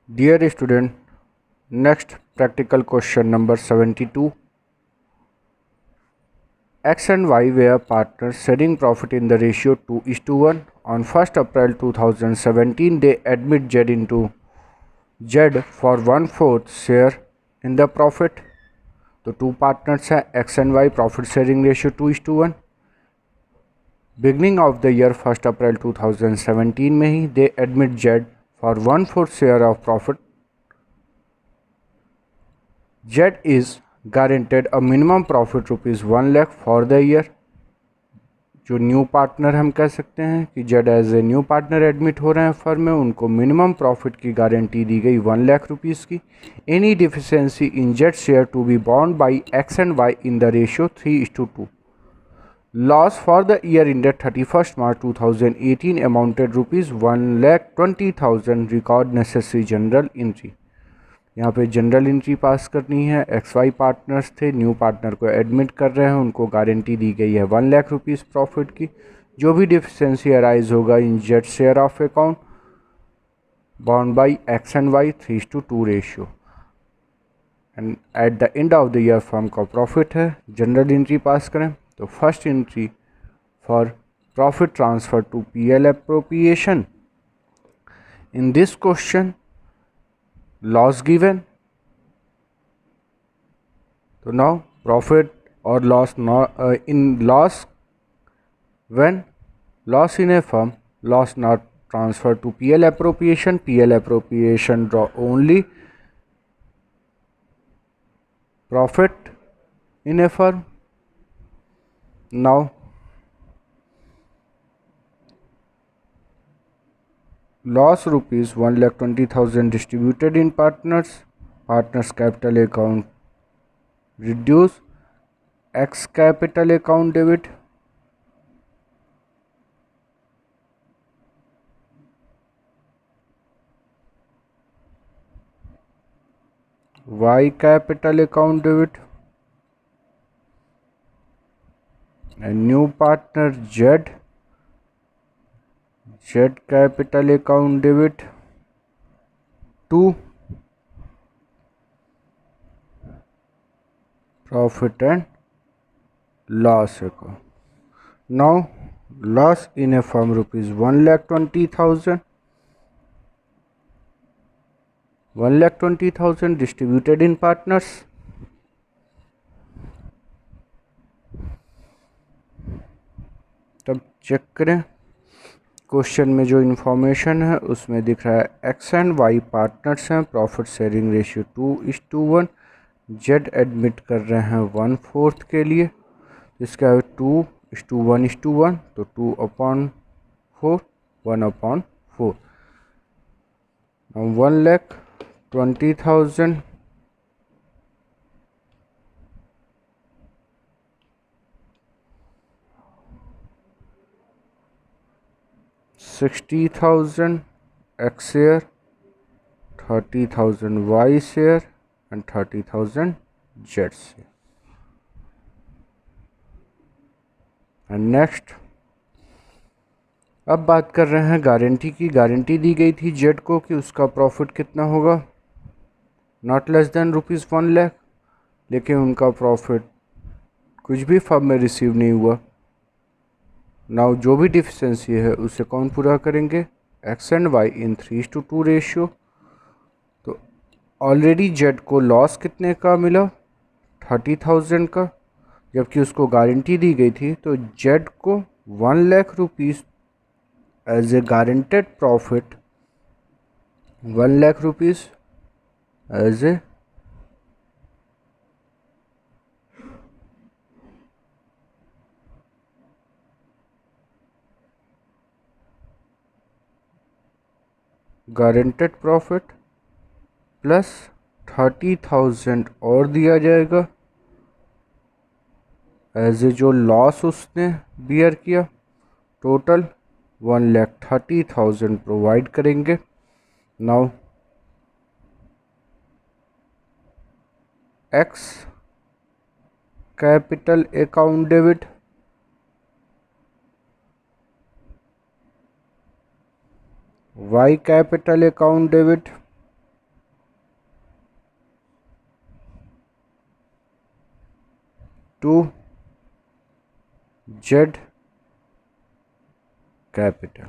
Dear student, next practical question number 72. X and Y were partners sharing profit in the ratio 2:1. On 1st April 2017, they admit Z into Z for 1/4 share in the profit. तो two partners हैं X and Y, profit sharing ratio 2:1. Beginning of the year 1 April 2017 में ही they admit Z for 1/4 share of profit. Z is guaranteed a minimum profit ₹1 lakh for the year. जो new partner हम कह सकते हैं कि Z as a new partner admit हो रहे हैं फर्म में, उनको मिनिमम प्रॉफिट की गारंटी दी गई ₹1 लाख की. Any deficiency in Z share to be बॉन्ड by X and Y in the ratio 3:2. Loss for the year ended 31st March 2018 amounted ₹1,20,000. Record necessary general entry. यहाँ पे जनरल एंट्री पास करनी है. X Y partners थे, new partner को admit कर रहे हैं, उनको गारंटी दी गई है ₹1,00,000 प्रॉफिट की. जो भी डिफिशेंसी अराइज होगा in Z share of account bond by X and Y 3:2 ratio. And at the end of the year firm का प्रॉफिट है. जनरल एंट्री पास करें तो first entry for profit transfer to PL appropriation. In this question, loss given. So now profit or loss not in loss when loss in a firm, loss not transferred to PL appropriation. PL appropriation draw only profit in a firm. Now loss ₹1,20,000 distributed in partners. Partners capital account reduce. X capital account debit. Y capital account debit. And new partner Z. Z capital account debit to profit and loss account. Now loss in a firm ₹1,20,000. 1,20,000 distributed in partners. तब check करें question में जो information है उसमें दिख रहा है x and Y partners हैं, profit sharing ratio 2:1. Z admit कर रहे हैं 1/4 के लिए. इसका है 2:1:1 तो 2/4 1/4. 1,20,000 60,000 X share, 30,000 Y share and 30,000 Z share. And next अब बात कर रहे हैं गारंटी की. गारंटी दी गई थी जेड को कि उसका प्रॉफिट कितना होगा, नॉट लेस देन ₹1 लाख. लेकिन उनका प्रॉफिट कुछ भी फर्म में रिसीव नहीं हुआ. नाउ जो भी डिफिशेंसी है उसे कौन पूरा करेंगे, X and Y in 3:2 ratio. तो ऑलरेडी जेड को लॉस कितने का मिला, 30,000 का, जबकि उसको गारंटी दी गई थी. तो जेड को ₹1,00,000 as a guaranteed profit, ₹1,00,000 as a guaranteed profit plus 30,000 और दिया जाएगा एज ए जो लॉस उसने बियर किया. टोटल 1,30,000 प्रोवाइड करेंगे. Now x capital account debit, Y capital account debit, to Z capital.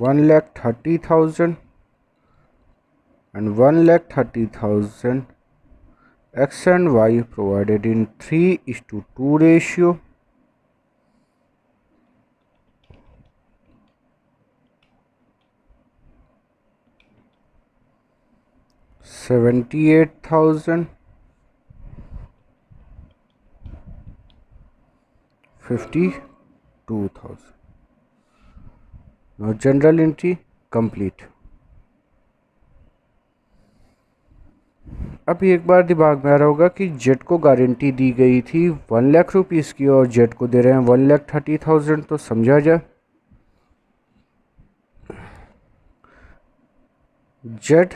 1,30,000 and 1,30,000 X and Y provided in 3:2 ratio. $78,000, $52,000. Now general entry complete. अब एक बार दिमाग में आ रहा होगा कि जेट को गारंटी दी गई थी 1,00,000 रुपीज़ की और जेट को दे रहे हैं 1,30,000, तो समझा जाए। Z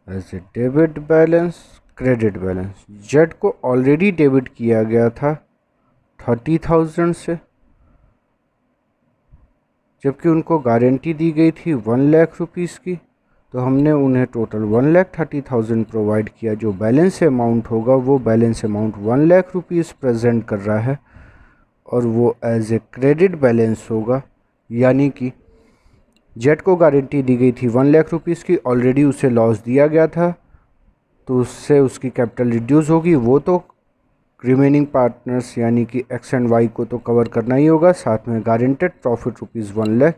as a debit balance, credit balance. Z को ऑलरेडी डेबिट किया गया था 30,000 से, जबकि उनको गारंटी दी गई थी 1,00,000 रुपीज़ की, तो हमने उन्हें टोटल 1,30,000 प्रोवाइड किया। जो बैलेंस अमाउंट होगा वो बैलेंस अमाउंट 1,00,000 रुपीज़ प्रेजेंट कर रहा है और वो एज ए क्रेडिट बैलेंस होगा। यानी कि जेट को गारंटी दी गई थी 1,00,000 रुपीज़ की, ऑलरेडी उसे लॉस दिया गया था, तो उससे उसकी कैपिटल रिड्यूस होगी। वो तो रिमेनिंग पार्टनर्स यानी कि एक्स एंड वाई को तो कवर करना ही होगा, साथ में गारंटेड प्रॉफिट रुपीज़ 1,00,000,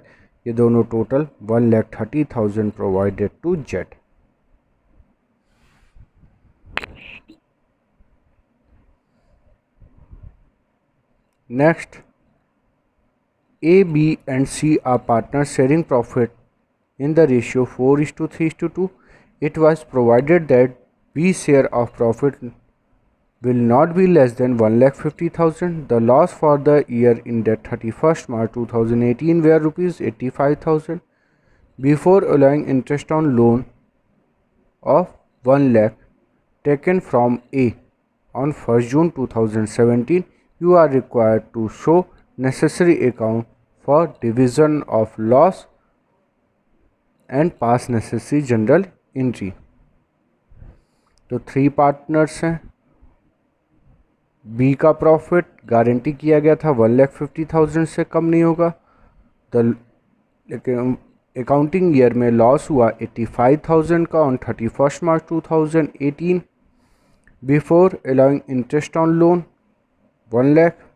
ये दोनों total 1,30,000 provided to Z. Next, A, B and C are partners sharing profit in the ratio 4:3:2. It was provided that B's share of profit will not be less than 1,50,000. The loss for the year ended 31st March 2018 were rupees 85,000. Before allowing interest on loan of 1 lakh taken from A on 1st June 2017, you are required to show necessary account for division of loss and pass necessary general entry. तो 3 partners हैं। B का profit guarantee किया गया था 1,50,000 से कम नहीं होगा। लेकिन अकाउंटिंग ईयर में लॉस हुआ 85,000 का on 31st March 2018 before allowing interest on loan 1,00,000।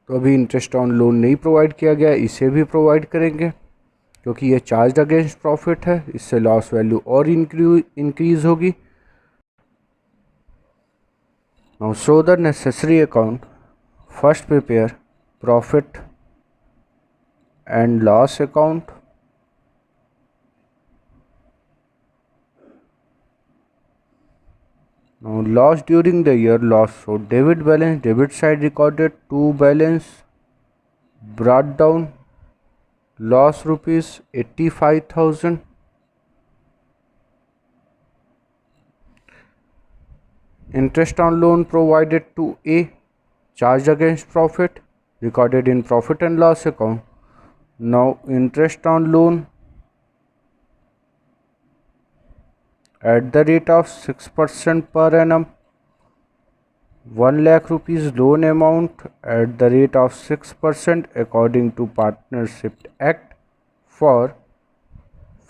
तो अभी इंटरेस्ट ऑन लोन नहीं प्रोवाइड किया गया, इसे भी प्रोवाइड करेंगे क्योंकि ये चार्ज अगेंस्ट प्रॉफिट है, इससे लॉस वैल्यू और इंक्रीज होगी। Now show the necessary account. First prepare profit and loss account. Now loss during the year, loss. So debit balance, debit side recorded 2 balance brought down loss rupees 85,000. Interest on loan provided to A, charged against profit, recorded in profit and loss account. Now interest on loan at the rate of 6% per annum. 1,00,000 rupees loan amount at the rate of 6% according to Partnership Act for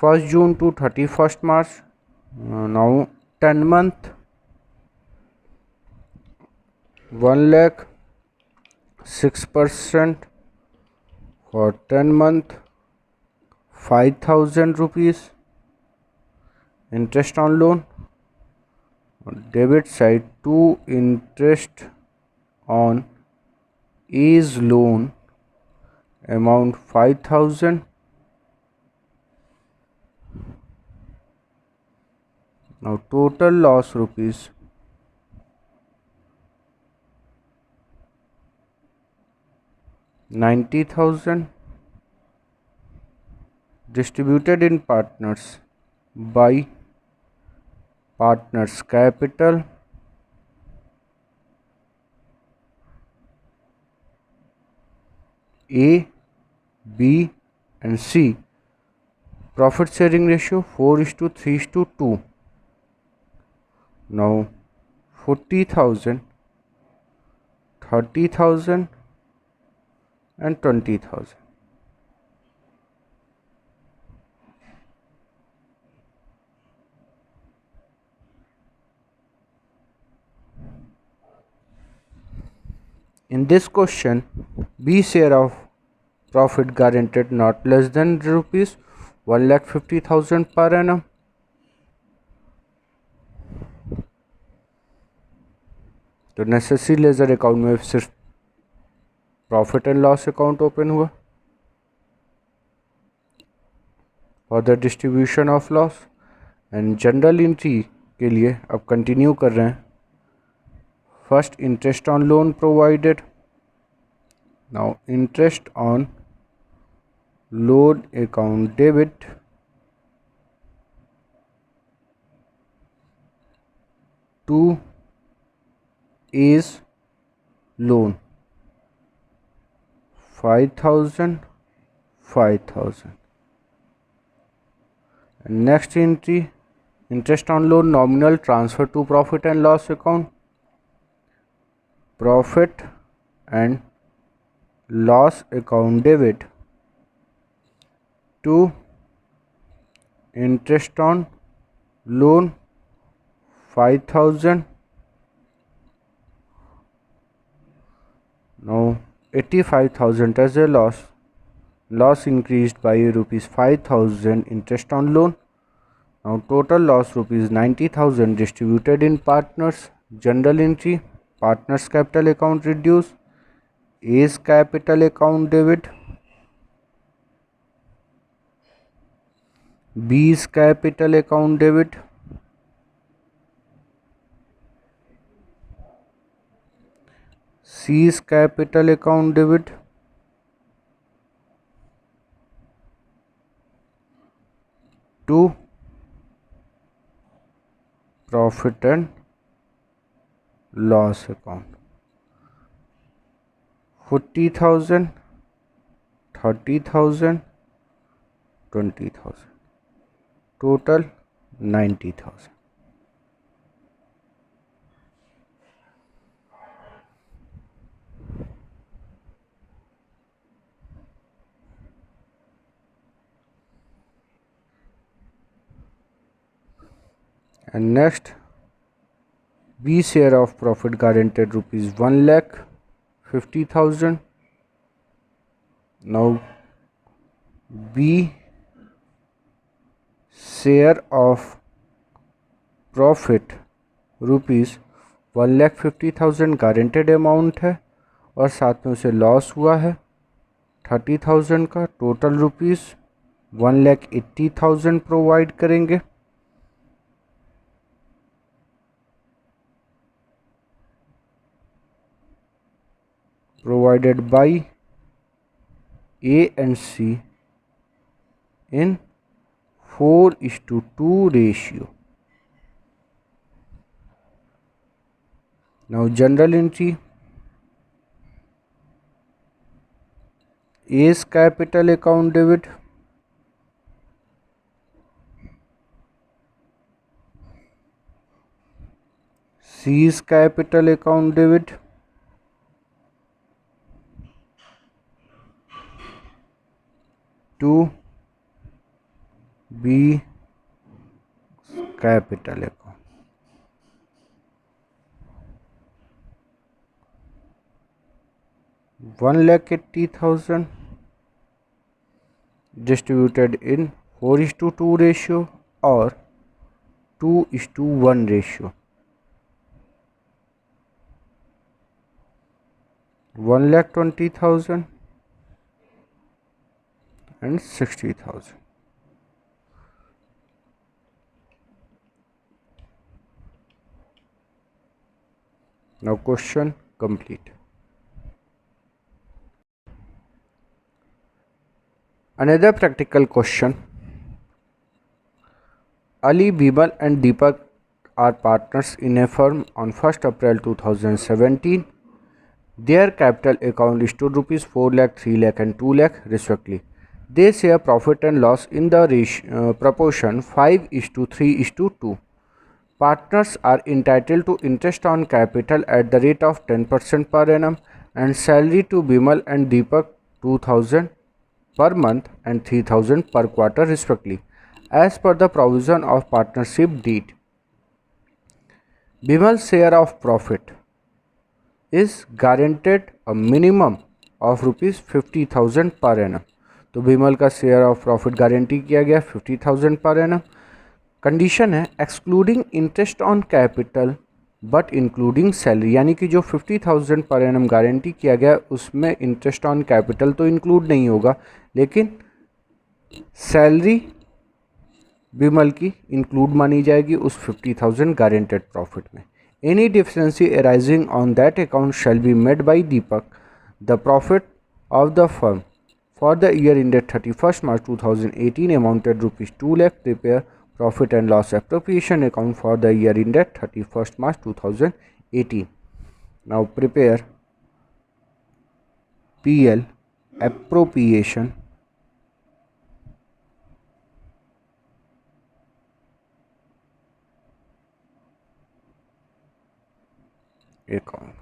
1st June to 31st March. Now 10 month 1,00,000 6% for 10 month 5,000 rupees. Interest on loan on debit side, to interest on A's loan amount 5,000. Now total loss rupees 90,000 distributed in partners by partners capital A, B and C Profit sharing ratio 4:3:2. Now 40,000, 30,000 and 20,000. In this question, B share of profit guaranteed not less than rupees 1,50,000 per annum. तो necessary ledger account में सिर्फ profit and loss account open हुआ for the distribution of loss and general entry के लिए अब continue कर रहे हैं. First interest on loan provided. Now interest on loan account debit to is loan 5,000. And next entry, interest on loan nominal transfer to profit and loss account. Profit and loss account debit to interest on loan 5,000. Now 85,000 as a loss. Loss increased by rupees 5,000 interest on loan. Now total loss rupees 90,000 distributed in partners. General entry, partners capital account reduce. A's capital account debit. B's capital account debit. C's capital account debit. To profit and loss account. 40,000, 30,000, 20,000. Total 90,000. And next, B share of profit guaranteed rupees 1,50,000. Now B share of profit rupees 1,50,000 guaranteed amount है और साथ में उसे loss हुआ है 30,000 का. Total rupees 1,80,000 provide करेंगे. Provided by A and C in 4:2 ratio. Now general entry, A's capital account debit, C's capital account debit, to B capital account. One lakh 80,000 distributed in 4:2 ratio or 2:1 ratio. 1,20,000 and 60,000. Now question complete. Another practical question. Ali, Bimal and Deepak are partners in a firm on 1st April 2017. Their capital account stood rupees 4 lakh, 3 lakh and 2 lakh respectively. They share profit and loss in the proportion 5:3:2. Partners are entitled to interest on capital at the rate of 10% per annum and salary to Bimal and Deepak 2000 per month and 3000 per quarter respectively, as per the provision of partnership deed. Bimal's share of profit is guaranteed a minimum of rupees 50,000 per annum. तो बिमल का share of profit guarantee किया गया 50,000 per annum. Condition है excluding interest on capital but including salary, यानी कि जो 50,000 per annum guarantee किया गया उसमें इंटरेस्ट ऑन कैपिटल तो इंक्लूड नहीं होगा, लेकिन सैलरी बिमल की इंक्लूड मानी जाएगी उस 50,000 गारंटेड प्रॉफिट में. Any deficiency arising on that account shall be met by Deepak. The profit of the firm for the year ended 31st March 2018 amounted rupees 2 lakh. Prepare profit and loss appropriation account for the year ended 31st March 2018. Now prepare PL appropriation account.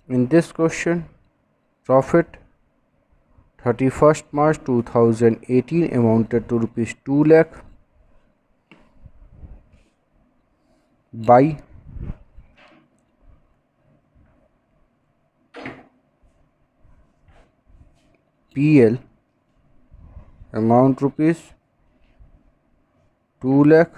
In this question, profit 31st March 2018 amounted to rupees 2 lakh by PL amount rupees 2 lakh,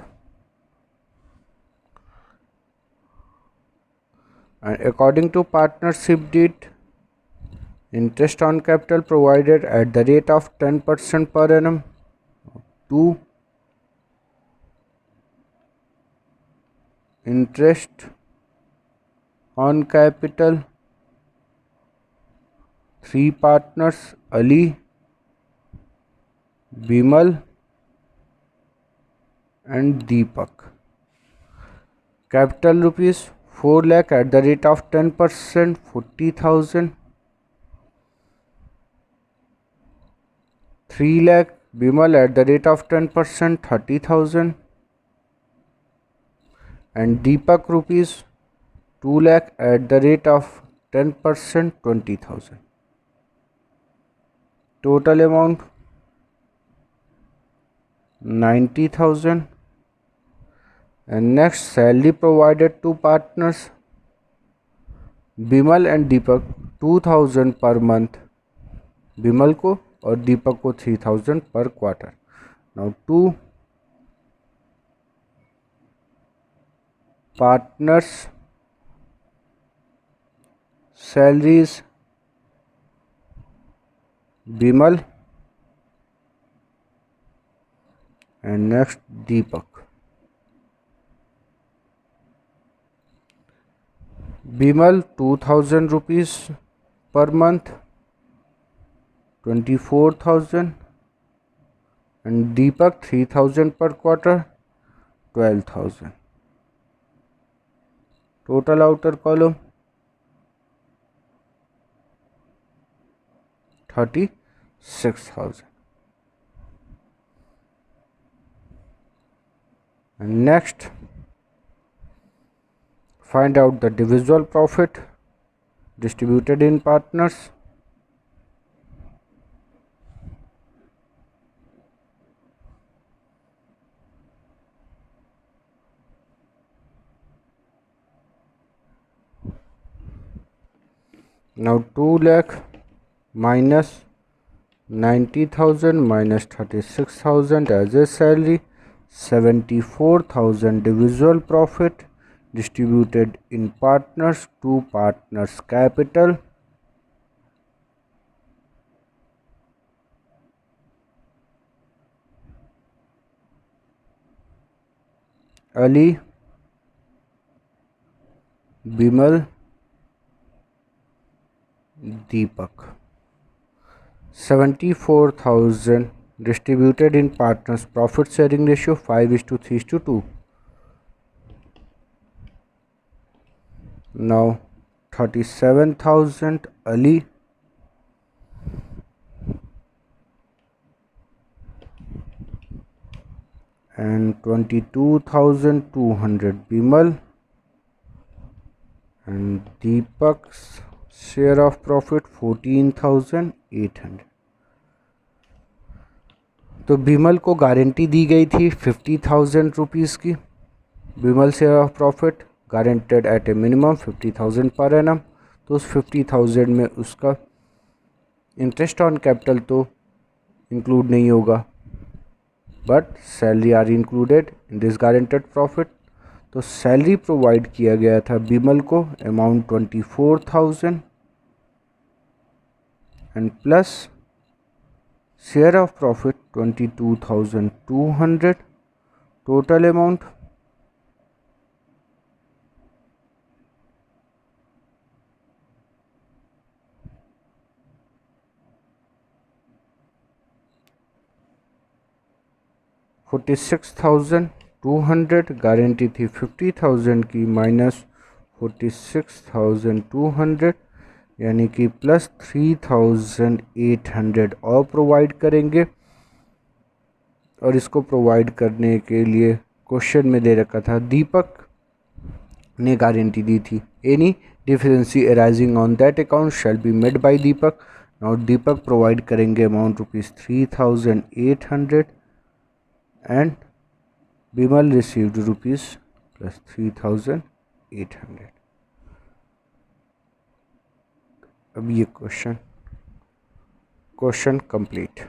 and according to partnership deed, interest on capital provided at the rate of 10% per annum. 2. Interest on capital 3 partners Ali, Bimal and Deepak. Capital rupees 4 lakh at the rate of 10% 40,000. 3 lakh Bimal at the rate of 10% 30,000, and Deepak rupees 2 lakh at the rate of 10% 20,000. Total amount 90,000. And next, salary provided to partners Bimal and Deepak 2,000 per month Bimal को और दीपक को 3,000 पर quarter. Now 2 partners salaries Bimal and next Deepak. Bimal 2,000 rupees per month 24,000, and Deepak 3,000 per quarter 12,000. Total outer column 36,000. And next, find out the divisible profit distributed in partners. Now 2 lakh minus 90,000 minus 36,000 as a salary, 74,000 divisible profit distributed in partners to partners capital. Ali Bimal, Deepak. 74,000 distributed in partners profit sharing ratio 5:3:2. Now 37,000 Ali and 22,200 Bimal and Deepak's share of profit 14,800. तो बिमल को guarantee दी गई थी 50,000 rupees की। Bimal share of profit guaranteed at a minimum 50,000 per annum. तो उस 50,000 में उसका इंटरेस्ट ऑन कैपिटल तो इंक्लूड नहीं होगा, but salary are included in this guaranteed profit. तो सैलरी प्रोवाइड किया गया था बिमल को amount 24,000 and plus share of profit 22,200, total amount 46,200। Guarantee थी 50,000 की माइनस 46,200 यानी कि प्लस 3,800 और प्रोवाइड करेंगे। और इसको प्रोवाइड करने के लिए क्वेश्चन में दे रखा था दीपक ने गारंटी दी थी any deficiency arising on that account shall be made by Deepak. Now Deepak provide करेंगे amount ₹3,800 and Bimal received rupees plus 3,800। अब ये क्वेश्चन कंप्लीट।